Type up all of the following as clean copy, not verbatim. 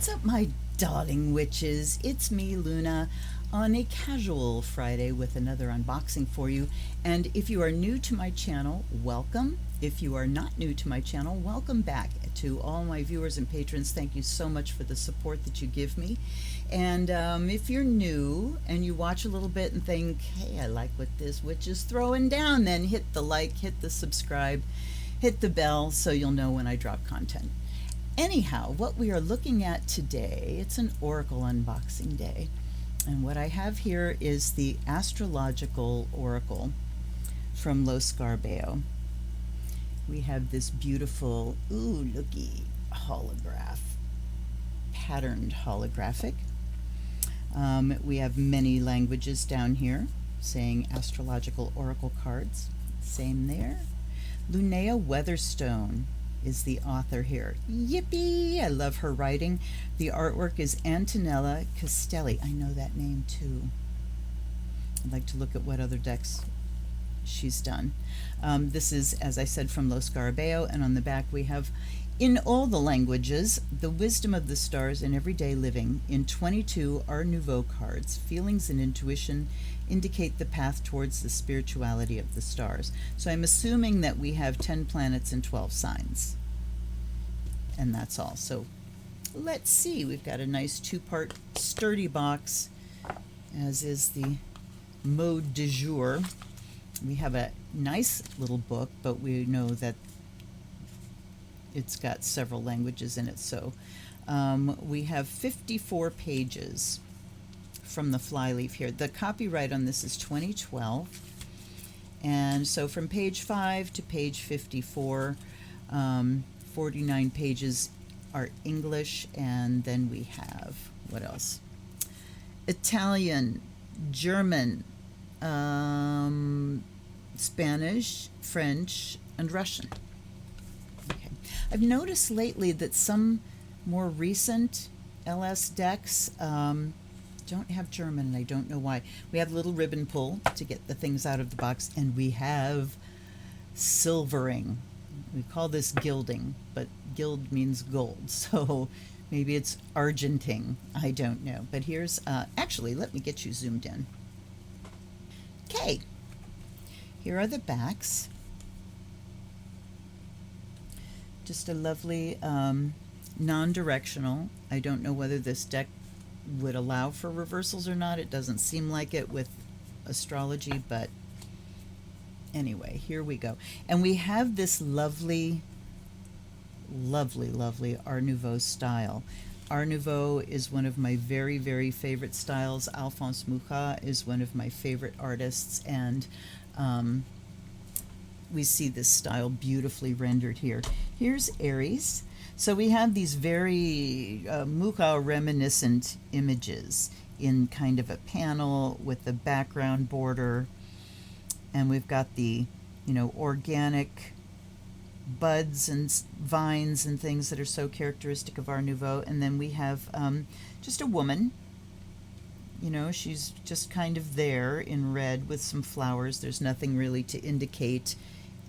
What's up, my darling witches? It's me, Luna, on a casual Friday with another unboxing for you. And if you are new to my channel, welcome. If you are not new to my channel, welcome back. To all my viewers and patrons, thank you so much for the support that you give me. And if you're new and you watch a little bit and think, hey, I like what this witch is throwing down, then hit the like, hit the subscribe, hit the bell so you'll know when I drop content. Anyhow, what we are looking at today, it's an oracle unboxing day. And what I have here is the Astrological oracle from Lo Scarabeo. We have this beautiful, ooh, looky, holograph, patterned holographic. We have many languages down here saying Astrological oracle cards. Same there. Linnea Weatherstone is the author here. Yippee! I love her writing. The artwork is Antonella Castelli. I know that name too. I'd like to look at what other decks she's done. This is, as I said, from Lo Scarabeo, and on the back we have, in all the languages, the wisdom of the stars in everyday living. In 22 Art Nouveau cards, feelings and intuition indicate the path towards the spirituality of the stars. So I'm assuming that we have 10 planets and 12 signs. And that's all. So let's see. We've got a nice two-part sturdy box, as is the mode du jour. We have a nice little book, but we know that it's got several languages in it. So we have 54 pages from the flyleaf here. The copyright on this is 2012. And so from page 5 to page 54, 49 pages are English, and then we have, what else? Italian, German, Spanish, French, and Russian. Okay. I've noticed lately that some more recent LS decks don't have German, and I don't know why. We have a little ribbon pull to get the things out of the box, and we have silvering. We call this gilding, but gild means gold, so maybe it's argenting. I don't know. But here's, actually, let me get you zoomed in. Okay, here are the backs. Just a lovely non-directional. I don't know whether this deck would allow for reversals or not. It doesn't seem like it with astrology, but anyway, here we go. And we have this lovely, lovely, lovely Art Nouveau style. Art Nouveau is one of my very, very favorite styles. Alphonse Mucha is one of my favorite artists, and we see this style beautifully rendered here. Here's Aries. So we have these very Mucha reminiscent images in kind of a panel with the background border, and we've got the, you know, organic buds and vines and things that are so characteristic of Art Nouveau. And then we have just a woman, you know, she's just kind of there in red with some flowers. There's nothing really to indicate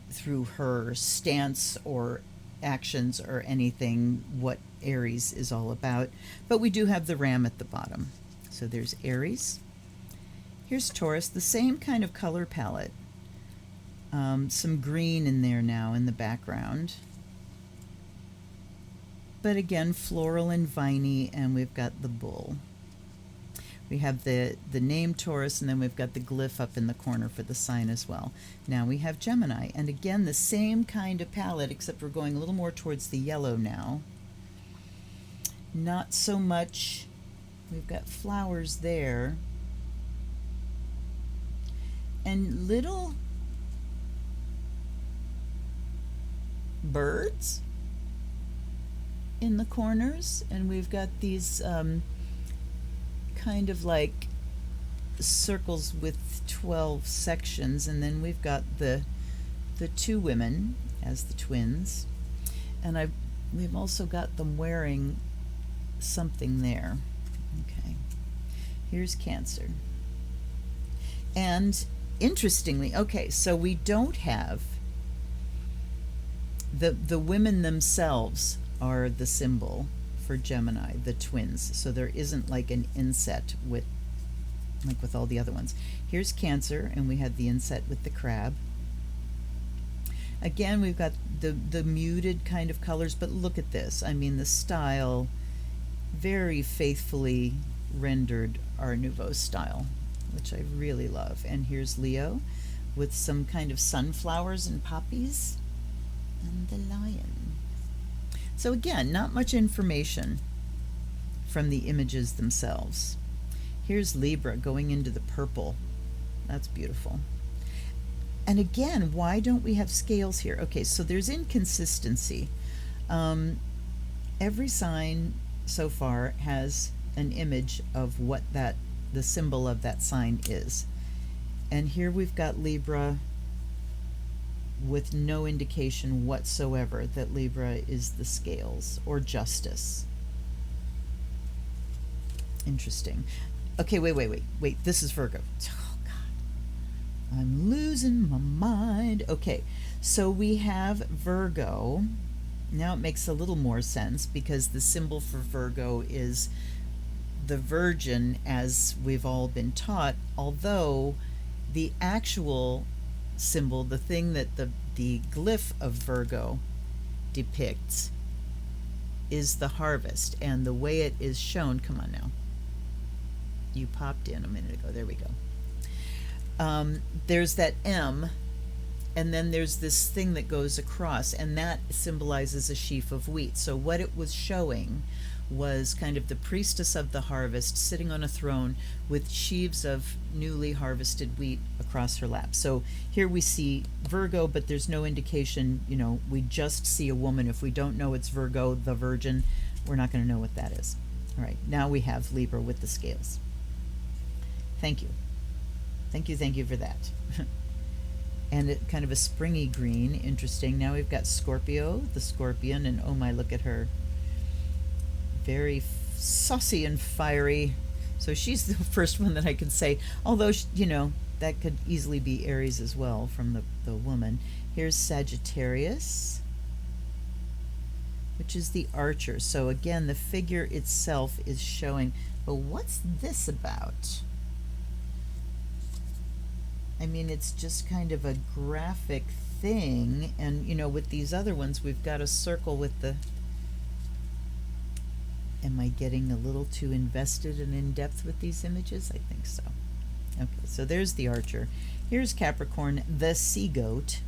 through her stance or actions or anything what Aries is all about, but we do have the ram at the bottom. So there's Aries. Here's Taurus, the same kind of color palette. Some green in there now in the background, but again floral and viney, and we've got the bull. We have the name Taurus, and then we've got the glyph up in the corner for the sign as well. Now we have Gemini, and again the same kind of palette, except we're going a little more towards the yellow now. Not so much, we've got flowers there, and little birds in the corners, and we've got these kind of like circles with 12 sections, and then we've got the two women as the twins, and we've also got them wearing something there. Okay, here's Cancer. And interestingly, okay, so we don't have the women themselves are the symbol for Gemini, the twins. So there isn't like an inset with all the other ones. Here's Cancer, and we have the inset with the crab. Again, we've got the muted kind of colors, but look at this. I mean, the style very faithfully rendered Art Nouveau style, which I really love. And here's Leo with some kind of sunflowers and poppies, and the lion. So again, not much information from the images themselves. Here's Libra going into the purple. That's beautiful. And again, why don't we have scales here? Okay, so there's inconsistency. Every sign so far has an image of what the symbol of that sign is. And here we've got Libra with no indication whatsoever that Libra is the scales or justice. Interesting. Okay, wait, this is Virgo. Oh, God. I'm losing my mind. Okay, so we have Virgo. Now it makes a little more sense because the symbol for Virgo is the Virgin, as we've all been taught, although the actual symbol, the thing that the glyph of Virgo depicts, is the harvest. And the way it is shown, come on now. You popped in a minute ago. There we go. There's that M, and then there's this thing that goes across, and that symbolizes a sheaf of wheat. So what it was showing was kind of the priestess of the harvest sitting on a throne with sheaves of newly harvested wheat across her lap. So here we see Virgo, but there's no indication, we just see a woman. If we don't know it's Virgo, the Virgin, we're not going to know what that is. All right, now we have Libra with the scales. Thank you for that. And it kind of a springy green, interesting. Now we've got Scorpio, the scorpion, and oh my, look at her. Very saucy and fiery. So she's the first one that I could say, although, that could easily be Aries as well from the woman. Here's Sagittarius, which is the archer. So again, the figure itself is showing, but what's this about? I mean, it's just kind of a graphic thing, and with these other ones, we've got a circle with the... Am I getting a little too invested and in depth with these images? I think so. Okay, so there's the archer. Here's Capricorn, the sea goat,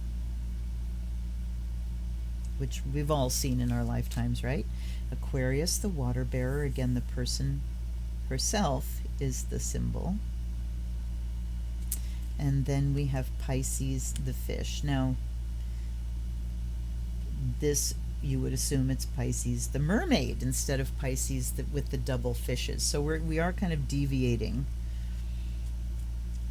which we've all seen in our lifetimes, right? Aquarius, the water bearer. Again, the person herself is the symbol. And then we have Pisces, the fish. Now, this, you would assume it's Pisces, the mermaid, instead of Pisces with the double fishes. So we are kind of deviating.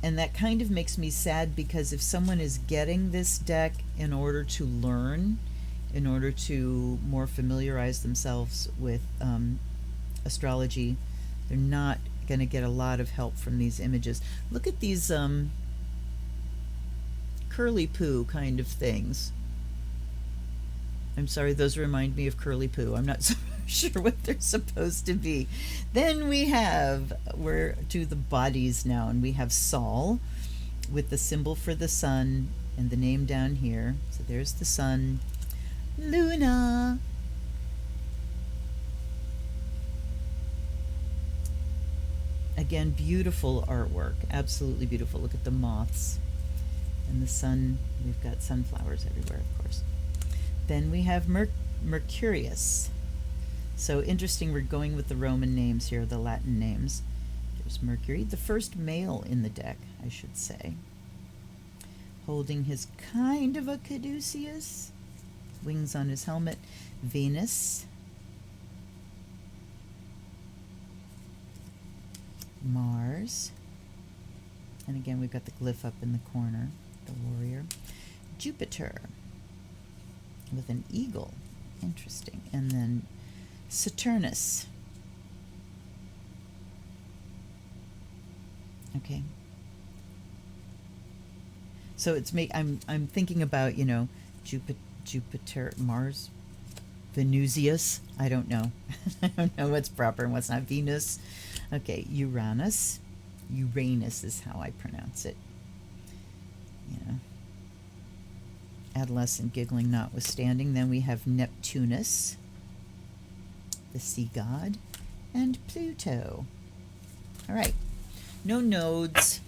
And that kind of makes me sad, because if someone is getting this deck in order to learn, in order to more familiarize themselves with astrology, they're not going to get a lot of help from these images. Look at these curly poo kind of things. I'm sorry, those remind me of curly poo. I'm not so sure what they're supposed to be. Then we're to the bodies now, and we have Sol with the symbol for the sun and the name down here. So there's the sun. Luna. Again, beautiful artwork, absolutely beautiful. Look at the moths and the sun. We've got sunflowers everywhere, of course. Then we have Mercurius. So interesting, we're going with the Roman names here, the Latin names. There's Mercury, the first male in the deck, I should say, holding his kind of a caduceus, wings on his helmet. Venus, Mars, and again we've got the glyph up in the corner, the warrior. Jupiter with an eagle, interesting. And then Saturnus. Okay, so it's I'm thinking about Jupiter, Mars, Venusius. I don't know. I don't know what's proper and what's not. Venus. Okay, Uranus. Uranus is how I pronounce it. Yeah. Adolescent giggling notwithstanding. Then we have Neptunus, the sea god, and Pluto. All right. No nodes.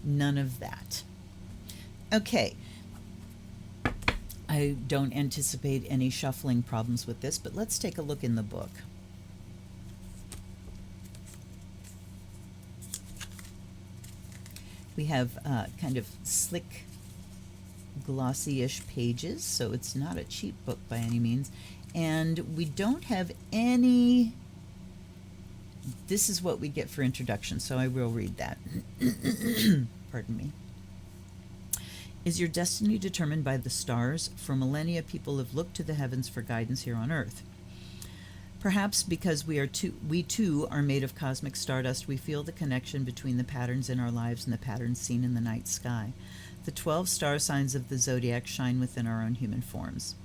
None of that. Okay. I don't anticipate any shuffling problems with this, but let's take a look in the book. We have kind of slick, glossy-ish pages, so it's not a cheap book by any means. And we don't have any... This is what we get for introduction, so I will read that. Pardon me. Is your destiny determined by the stars? For millennia, people have looked to the heavens for guidance here on Earth. Perhaps because we too are made of cosmic stardust, we feel the connection between the patterns in our lives and the patterns seen in the night sky. The 12 star signs of the zodiac shine within our own human forms.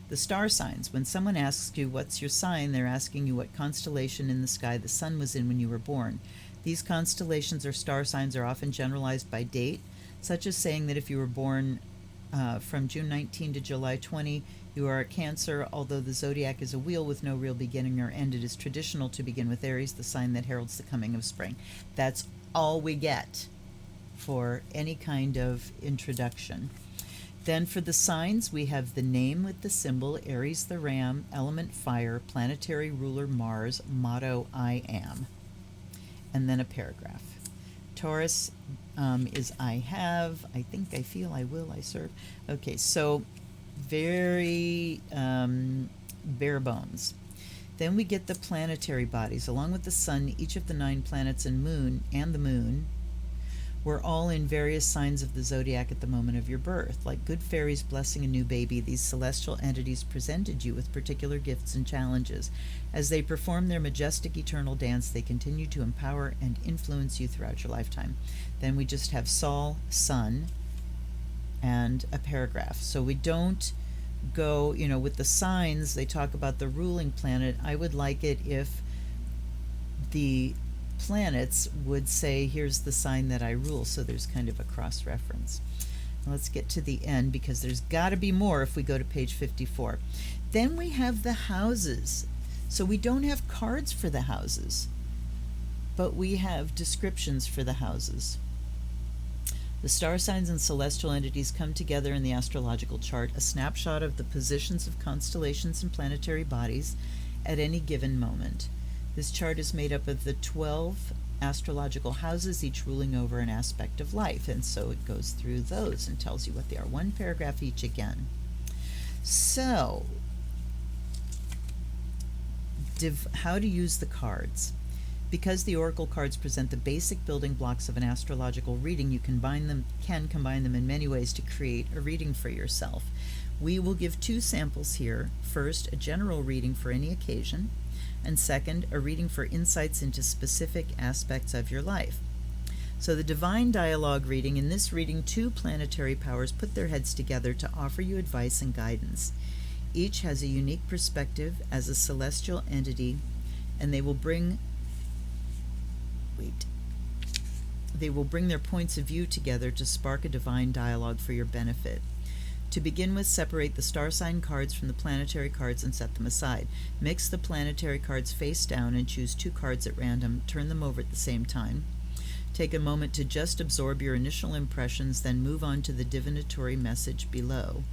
The star signs. When someone asks you what's your sign, they're asking you what constellation in the sky the sun was in when you were born. These constellations or star signs are often generalized by date, such as saying that if you were born from June 19 to July 20, you are a Cancer. Although the zodiac is a wheel with no real beginning or end, it is traditional to begin with Aries, the sign that heralds the coming of spring. That's all we get for any kind of introduction. Then for the signs, we have the name with the symbol, Aries the ram, element fire, planetary ruler Mars, motto I am, and then a paragraph. Taurus is I have, I think, I feel, I will, I serve. Okay, so very bare bones. Then we get the planetary bodies. Along with the sun, each of the 9 planets and the moon were all in various signs of the zodiac at the moment of your birth. Like good fairies blessing a new baby, these celestial entities presented you with particular gifts and challenges. As they perform their majestic eternal dance, they continue to empower and influence you throughout your lifetime. Then we just have Sol, Sun, and a paragraph. So we don't go, with the signs, they talk about the ruling planet. I would like it if the planets would say, here's the sign that I rule, so there's kind of a cross-reference. Let's get to the end, because there's got to be more if we go to page 54. Then we have the houses. So we don't have cards for the houses, but we have descriptions for the houses. The star signs and celestial entities come together in the astrological chart, a snapshot of the positions of constellations and planetary bodies at any given moment. This chart is made up of the 12 astrological houses, each ruling over an aspect of life, and so it goes through those and tells you what they are. 1 paragraph each again. So, how to use the cards. Because the oracle cards present the basic building blocks of an astrological reading, you can combine them in many ways to create a reading for yourself. We will give 2 samples here. First, a general reading for any occasion, and second, a reading for insights into specific aspects of your life. So the Divine Dialogue reading, in this reading, 2 planetary powers put their heads together to offer you advice and guidance. Each has a unique perspective as a celestial entity, and they will bring their points of view together to spark a divine dialogue for your benefit. To begin with, separate the star sign cards from the planetary cards and set them aside. Mix the planetary cards face down and choose 2 cards at random. Turn them over at the same time. Take a moment to just absorb your initial impressions, then move on to the divinatory message below.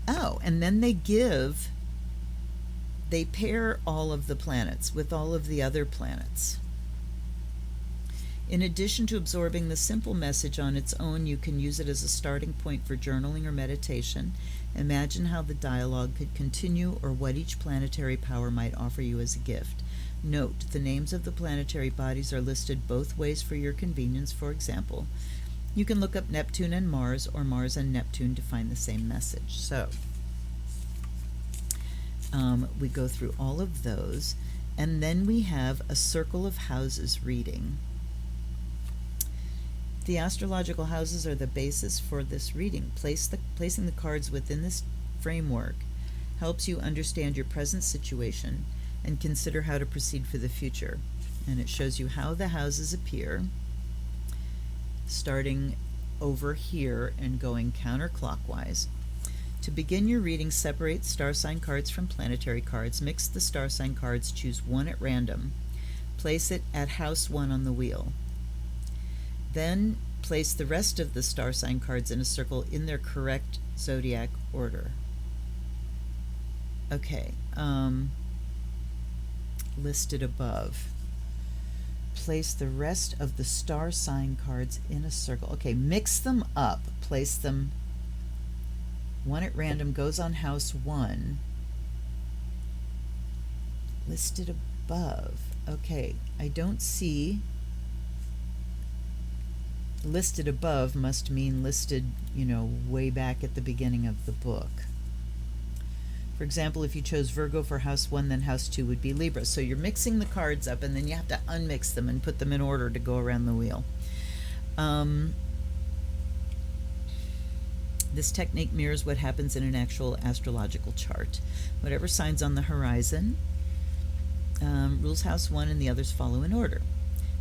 Oh, and then they pair all of the planets with all of the other planets. In addition to absorbing the simple message on its own, you can use it as a starting point for journaling or meditation. Imagine how the dialogue could continue or what each planetary power might offer you as a gift. Note, the names of the planetary bodies are listed both ways for your convenience. For example, you can look up Neptune and Mars or Mars and Neptune to find the same message. So, we go through all of those, and then we have a circle of houses reading. The astrological houses are the basis for this reading. Placing the cards within this framework helps you understand your present situation and consider how to proceed for the future. And it shows you how the houses appear, starting over here and going counterclockwise. To begin your reading, separate star sign cards from planetary cards. Mix the star sign cards, choose one at random. Place it at house 1 on the wheel. Then place the rest of the star sign cards in a circle in their correct zodiac order. Okay, listed above. Place the rest of the star sign cards in a circle. Okay, mix them up. Place them one at random, goes on house 1. Listed above. Okay, I don't see. Listed above must mean listed, way back at the beginning of the book. For example, if you chose Virgo for house 1, then house 2 would be Libra. So you're mixing the cards up, and then you have to unmix them and put them in order to go around the wheel. This technique mirrors what happens in an actual astrological chart. Whatever sign's on the horizon rules house 1, and the others follow in order.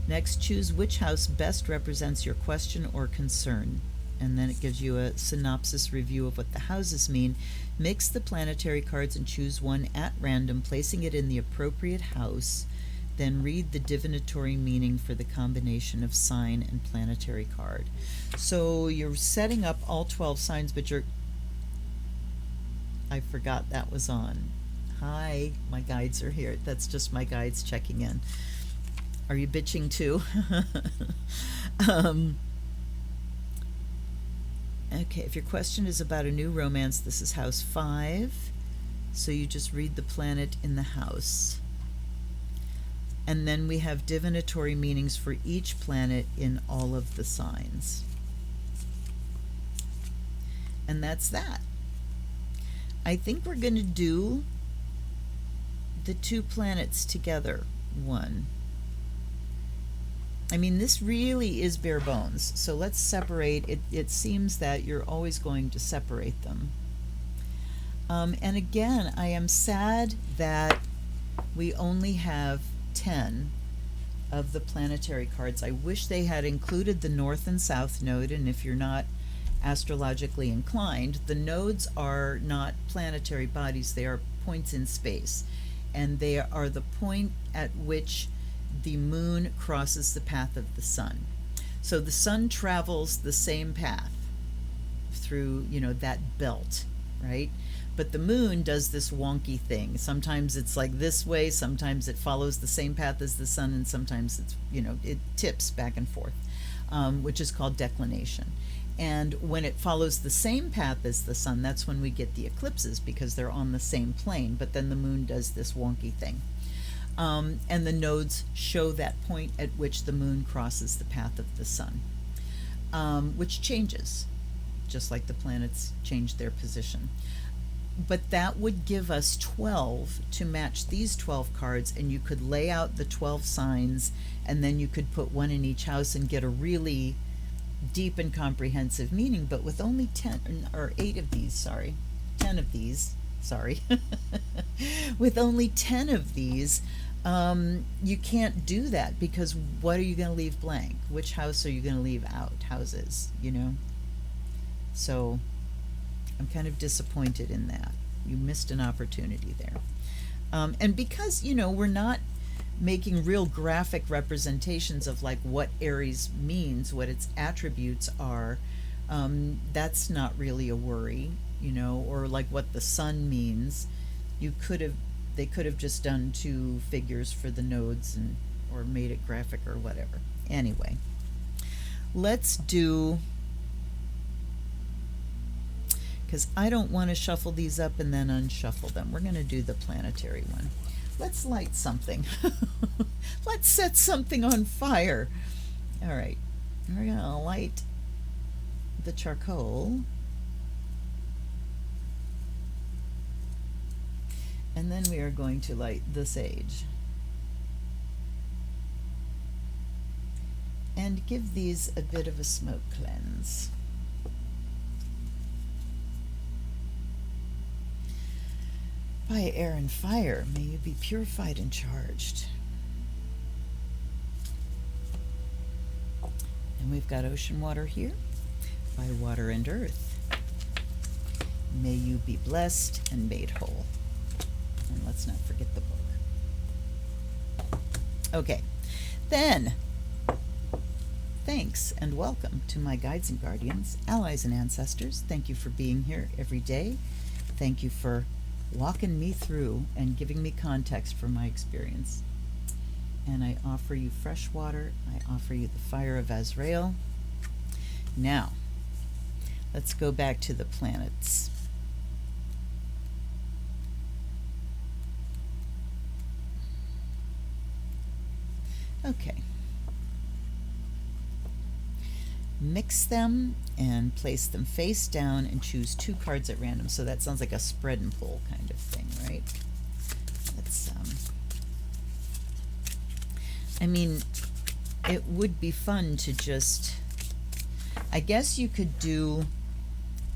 Next, choose which house best represents your question or concern. And then it gives you a synopsis review of what the houses mean. Mix the planetary cards and choose one at random, placing it in the appropriate house. Then read the divinatory meaning for the combination of sign and planetary card. So you're setting up all 12 signs, but I forgot that was on. Hi, my guides are here. That's just my guides checking in. Are you bitching too? Okay, if your question is about a new romance, this is house 5. So you just read the planet in the house. And then we have divinatory meanings for each planet in all of the signs. And that's that. I think we're going to do the 2 planets together. One. I mean, this really is bare bones. So let's separate. It seems that you're always going to separate them. And again, I am sad that we only have 10 of the planetary cards. I wish they had included the North and South node, and if you're not astrologically inclined, the nodes are not planetary bodies, they are points in space, and they are the point at which the moon crosses the path of the sun. So the sun travels the same path through, that belt, right? But the moon does this wonky thing. Sometimes it's like this way, sometimes it follows the same path as the sun, and sometimes it's, it tips back and forth, which is called declination. And when it follows the same path as the sun, that's when we get the eclipses, because they're on the same plane, but then the moon does this wonky thing. And the nodes show that point at which the moon crosses the path of the sun, which changes, just like the planets change their position. But that would give us 12 to match these 12 cards, and you could lay out the 12 signs, and then you could put one in each house and get a really deep and comprehensive meaning. But with only 10 or 8 of these, 10 of these, with only 10 of these, you can't do that, because what are you going to leave blank? Which house are you going to leave out? Houses, So I'm kind of disappointed in that. You missed an opportunity there. And because, we're not making real graphic representations of like what Aries means, what its attributes are, that's not really a worry, or like what the sun means. They could have just done 2 figures for the nodes or made it graphic or whatever. Anyway, let's do, because I don't want to shuffle these up and then unshuffle them. We're going to do the planetary one. Let's light something. Let's set something on fire. All right, we're going to light the charcoal. And then we are going to light the sage. And give these a bit of a smoke cleanse. By air and fire, may you be purified and charged. And we've got ocean water here. By water and earth, may you be blessed and made whole. And let's not forget the book. Okay, then, thanks and welcome to my guides and guardians, allies and ancestors. Thank you for being here every day. Thank you for walking me through and giving me context for my experience. And I offer you fresh water. I offer you the fire of Azrael. Now, let's go back to the planets. Okay. Mix them and place them face down and choose 2 cards at random. So that sounds like a spread and pull kind of thing, right? Let's, I mean, it would be fun to just, I guess you could do,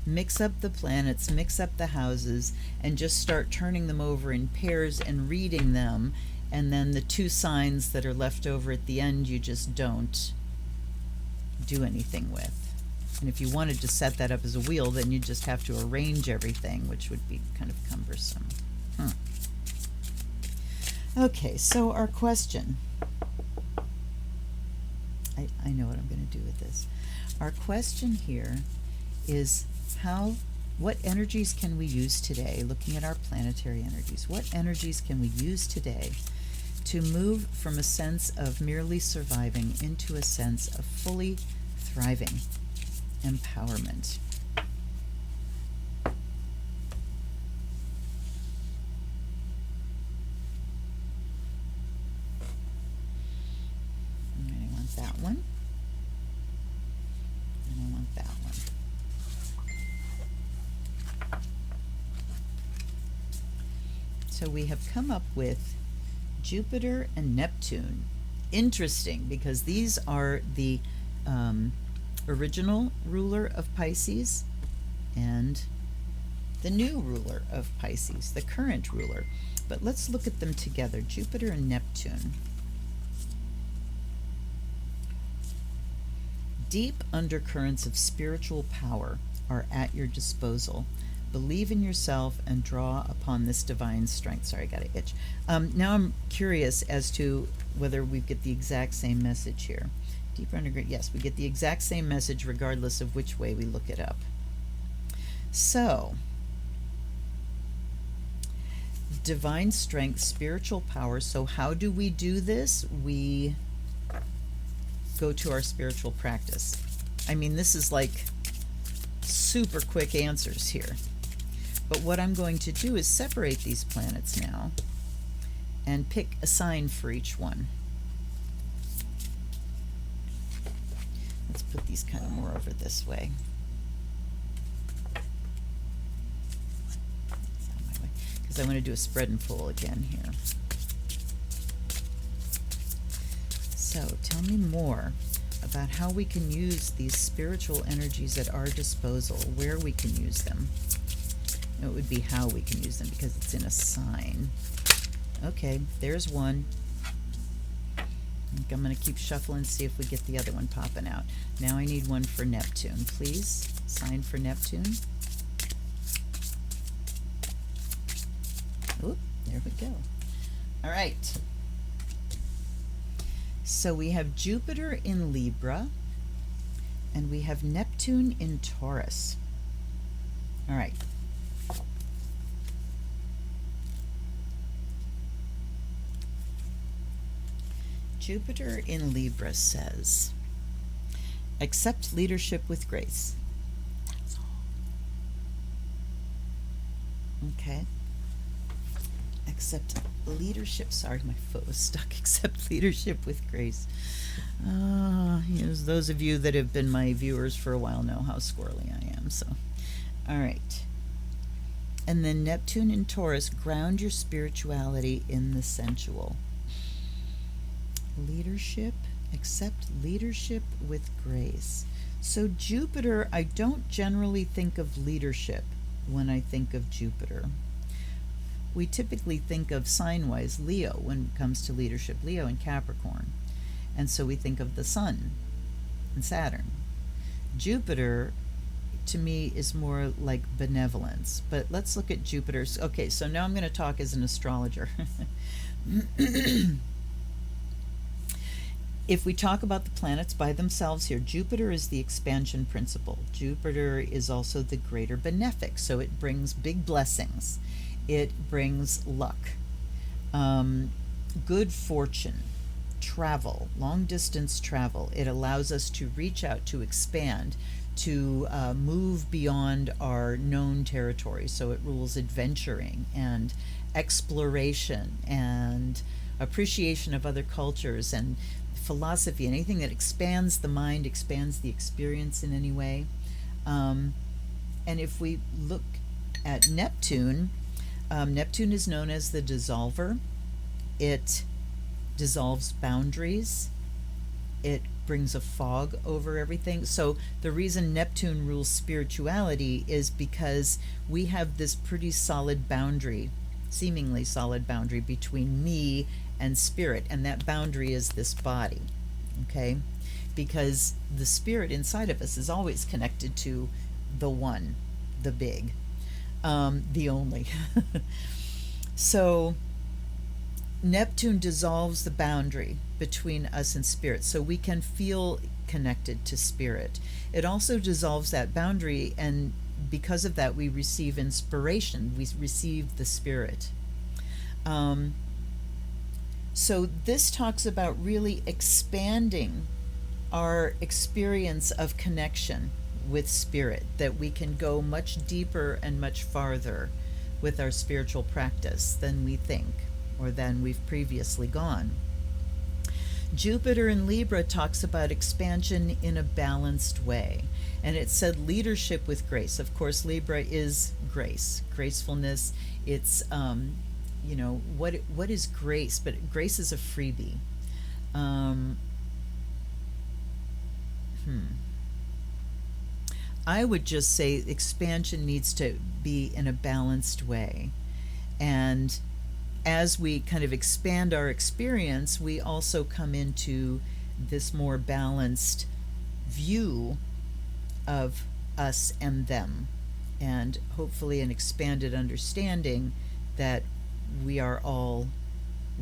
mix up the planets, mix up the houses, and just start turning them over in pairs and reading them. And then the 2 signs that are left over at the end, you just don't do anything with. And if you wanted to set that up as a wheel, then you just have to arrange everything, which would be kind of cumbersome. Okay, so our question. I know what I'm going to do with this. Our question here is what energies can we use today, looking at our planetary energies, what energies can we use today to move from a sense of merely surviving into a sense of fully thriving empowerment? I want that one. And I want that one. So we have come up with Jupiter and Neptune. Interesting, because these are the original ruler of Pisces and the new ruler of Pisces, the current ruler. But let's look at them together, Jupiter and Neptune. Deep undercurrents of spiritual power are at your disposal. Believe in yourself and draw upon this divine strength. Sorry, I got an itch. Now I'm curious as to whether we get the exact same message here. Deeper underground. Yes, we get the exact same message regardless of which way we look it up. So, divine strength, spiritual power. So how do we do this? We go to our spiritual practice. I mean, this is like super quick answers here. But what I'm going to do is separate these planets now and pick a sign for each one. Let's put these kind of more over this way. Because I want to do a spread and pull again here. So tell me more about how we can use these spiritual energies at our disposal, where we can use them. It would be how we can use them because it's in a sign. Okay, there's one. I think I'm going to keep shuffling, see if we get the other one popping out. Now I need one for Neptune, please. Sign for Neptune. Oop, there we go. All right. So we have Jupiter in Libra, and we have Neptune in Taurus. All right. Jupiter in Libra says, accept leadership with grace. That's all. Okay. Accept leadership. Sorry, my foot was stuck. Accept leadership with grace. Those of you that have been my viewers for a while know how squirrely I am. So, all right. And then Neptune in Taurus, ground your spirituality in the sensual. Leadership, accept leadership with grace. So Jupiter, I don't generally think of leadership when I think of Jupiter. we typically think of sign-wise Leo when it comes to leadership, Leo and Capricorn. And so we think of the Sun and Saturn. Jupiter, to me, is more like benevolence. But let's look at Jupiter. Okay, so now I'm going to talk as an astrologer. If we talk about the planets by themselves here, Jupiter is the expansion principle. Jupiter is also the greater benefic, so it brings big blessings. It brings luck, good fortune, travel, long distance travel. It allows us to reach out, to expand, to move beyond our known territory. So it rules adventuring and exploration and appreciation of other cultures and philosophy, anything that expands the mind, expands the experience in any way. And if we look at Neptune, Neptune is known as the dissolver. It dissolves boundaries. It brings a fog over everything. So the reason Neptune rules spirituality is because we have this pretty solid boundary, seemingly solid boundary between me and spirit, and that boundary is this body, okay? Because the spirit inside of us is always connected to the one, the big, the only. So Neptune dissolves the boundary between us and spirit, so we can feel connected to spirit. It also dissolves that boundary, and because of that we receive inspiration, we receive the spirit. So this talks about really expanding our experience of connection with spirit, that we can go much deeper and much farther with our spiritual practice than we think or than we've previously gone. Jupiter in Libra talks about expansion in a balanced way, and it said leadership with grace. Of course, Libra is grace, gracefulness. It's you know, what is grace? But grace is a freebie. I would just say expansion needs to be in a balanced way. And as we kind of expand our experience, we also come into this more balanced view of us and them, and hopefully an expanded understanding that we are all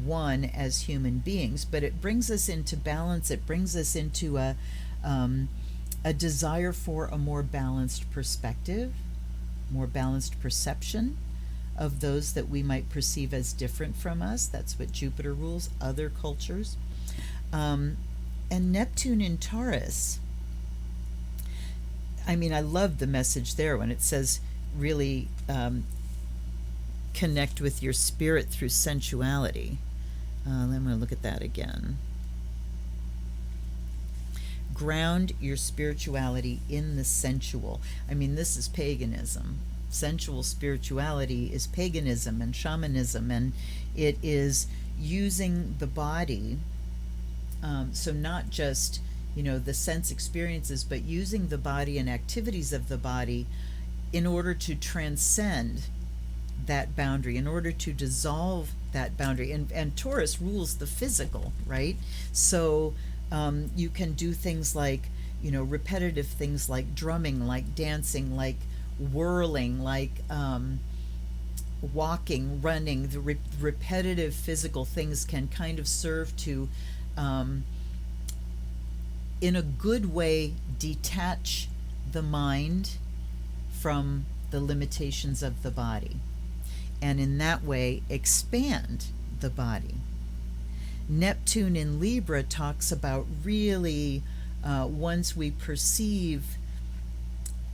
one as human beings. But it brings us into balance. It brings us into a desire for a more balanced perspective, more balanced perception of those that we might perceive as different from us. That's what Jupiter rules, other cultures. And Neptune in Taurus, I mean, I love the message there when it says really connect with your spirit through sensuality. I'm going to look at that again. Ground your spirituality in the sensual. I mean, this is paganism. Sensual spirituality is paganism and shamanism, and it is using the body, so not just, you know, the sense experiences, but using the body and activities of the body in order to transcend that boundary, in order to dissolve that boundary. And Taurus rules the physical, right? So you can do things like, you know, repetitive things like drumming, like dancing, like whirling, like walking, running. The repetitive physical things can kind of serve to, in a good way, detach the mind from the limitations of the body, and in that way expand the body. Neptune in Libra talks about really once we perceive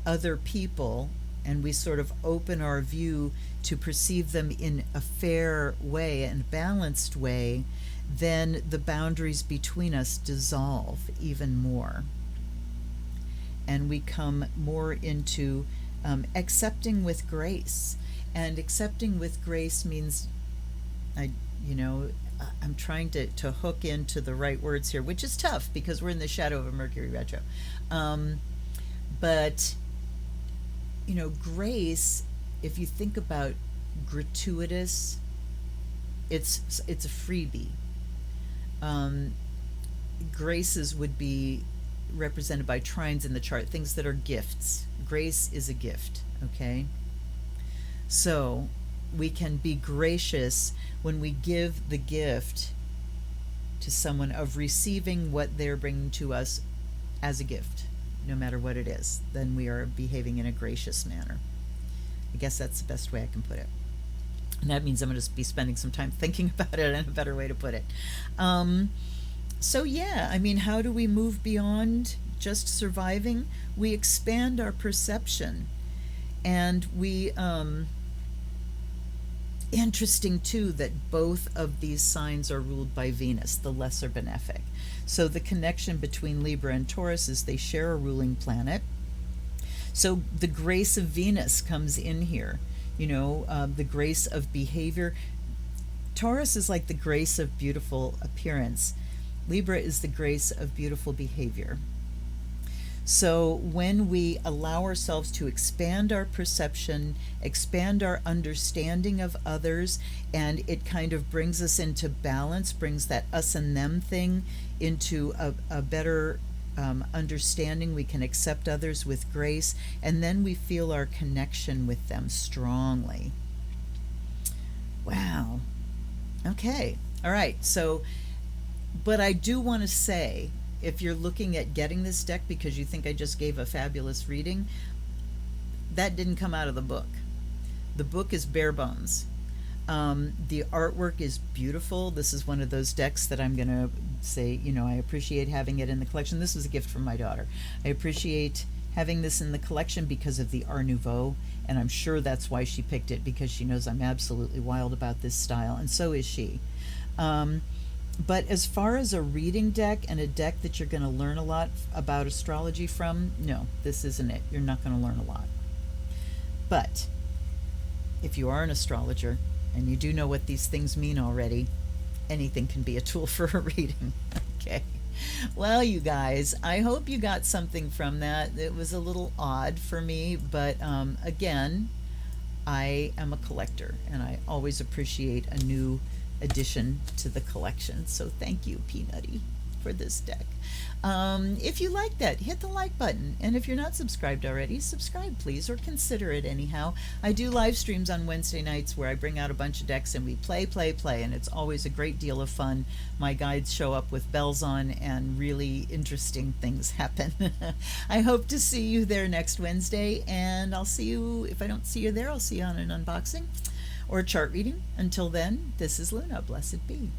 other people and we sort of open our view to perceive them in a fair way and balanced way, then the boundaries between us dissolve even more, and we come more into accepting with grace. And accepting with grace means, I'm trying to hook into the right words here, which is tough because we're in the shadow of a Mercury retro. But, you know, grace, if you think about gratuitous. It's a freebie. Graces would be represented by trines in the chart, things that are gifts. Grace is a gift, okay? So we can be gracious when we give the gift to someone of receiving what they're bringing to us as a gift, no matter what it is. Then we are behaving in a gracious manner. I guess that's the best way I can put it. And that means I'm going to be spending some time thinking about it and a better way to put it. So yeah, I mean, how do we move beyond just surviving? We expand our perception, and we, interesting too that both of these signs are ruled by Venus, the lesser benefic. So the connection between Libra and Taurus is they share a ruling planet. So the grace of Venus comes in here, the grace of behavior. Taurus is like the grace of beautiful appearance. Libra is the grace of beautiful behavior. So when we allow ourselves to expand our perception, expand our understanding of others, and it kind of brings us into balance, brings that us and them thing into a better understanding. We can accept others with grace, and then we feel our connection with them strongly. Wow. Okay. All right. So, but I do want to say, if you're looking at getting this deck because you think I just gave a fabulous reading, that didn't come out of the book. The book is bare bones. The artwork is beautiful. This is one of those decks that I'm going to say, I appreciate having it in the collection. This was a gift from my daughter. I appreciate having this in the collection because of the Art Nouveau, and I'm sure that's why she picked it, because she knows I'm absolutely wild about this style, and so is she. But as far as a reading deck and a deck that you're going to learn a lot about astrology from, no, this isn't it. You're not going to learn a lot. But if you are an astrologer and you do know what these things mean already, anything can be a tool for a reading. Okay. Well, you guys, I hope you got something from that. It was a little odd for me, but again, I am a collector and I always appreciate a new addition to the collection. So thank you, Peanutty, for this deck. If you like that, hit the like button, and if you're not subscribed already, subscribe please, or consider it anyhow. I do live streams on Wednesday nights where I bring out a bunch of decks and we play, and it's always a great deal of fun. My guides show up with bells on and really interesting things happen. I hope to see you there next Wednesday, and I'll see you, if I don't see you there, I'll see you on an unboxing or a chart reading. Until then, this is Luna. Blessed be.